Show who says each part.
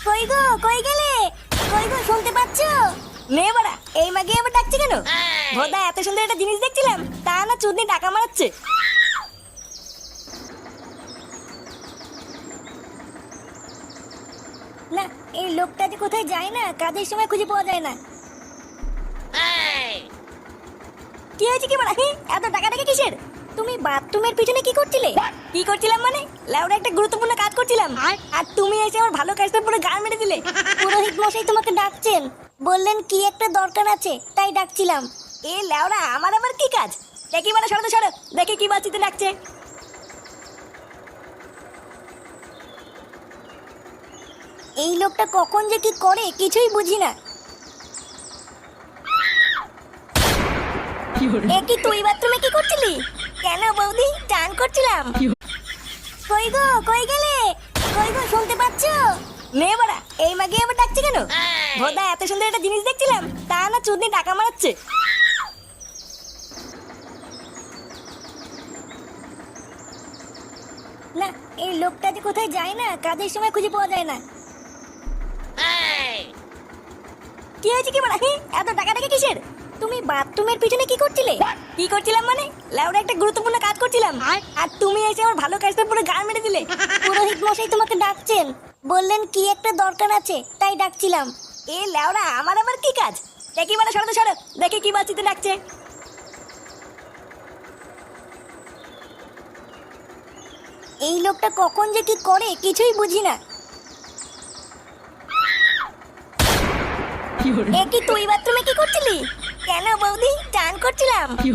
Speaker 1: কই গো, কই গেলে? কই গো, শুনতে পাচ্ছ? নে বাড়া, এই মাগে আবার ডাকছে কেন? ভোদা, এত সুন্দর একটা জিনিস দেখছিলাম, তা না চুদনি টাকা মারাচ্ছে। না, এই লোকটা যে কোথায় যায় না, কাজের সময় খুঁজে পাওয়া যায় না। কি হয়েছে কি বাড়া? এত টাকা টাকা কিসের? তুমি বাথরুমের পিছনে কি করছিলে? কি করছিলাম মানে? লাউডা একটা গুরুত্বপূর্ণ কাজ করছিলাম, আর তুমি এসে আমার ভালো কাজটা পুরো গাল মেরে দিলে। পুরোহিত মশাই তোমাকে ডাকছেন, বললেন কি একটা দরকার আছে, তাই ডাকছিলাম। এ লাউডা, আমার আবার কি কাজ? দেখি মানে, সরো তো সরো, দেখি কি বাচ্চিতে ডাকছে। এই লোকটা কখন যে কি করে কিছুই বুঝি না। এ কি তুই বাথরুমে কি করছিলি? কেন বৌদি, চান করছিলাম। কই গো, কই গেলে? কই গো, শুনতে পাচ্ছ? নে বাড়া, এই মাগে আবার ডাকছে কেন? ভোদা, এত সুন্দর একটা জিনিস দেখছিলাম, তা না চুদনি টাকা মারাচ্ছে। না, এই লোকটা যে কোথায় যায় না, কাজের সময় খুঁজে পাওয়া যায় না। কি হয়েছে কি বাড়া? এত টাকা টাকা কিসের? তুমি বাথরুমের পিছনে কি করছিলে? কি করছিলাম মানে? লাউডা একটা গুরুত্বপূর্ণ কাজ করছিলাম, আর তুমি এসে আমার ভালো কাজটা পুরো গাল মেরে দিলে। পুরোহিত মশাই তোমাকে ডাকছেন, বললেন কি একটা দরকার আছে, তাই ডাকছিলাম। এ লাউডা, আমার আবার কি কাজ? দেখি মানে, সরো তো সরো, দেখি কি বাচ্চিতে ডাকছে। এই লোকটা কখন যে কি করে কিছুই বুঝি না। এ কি তুই বাথরুমে কি করছিলি? কেন বৌদি, চান করছিলাম।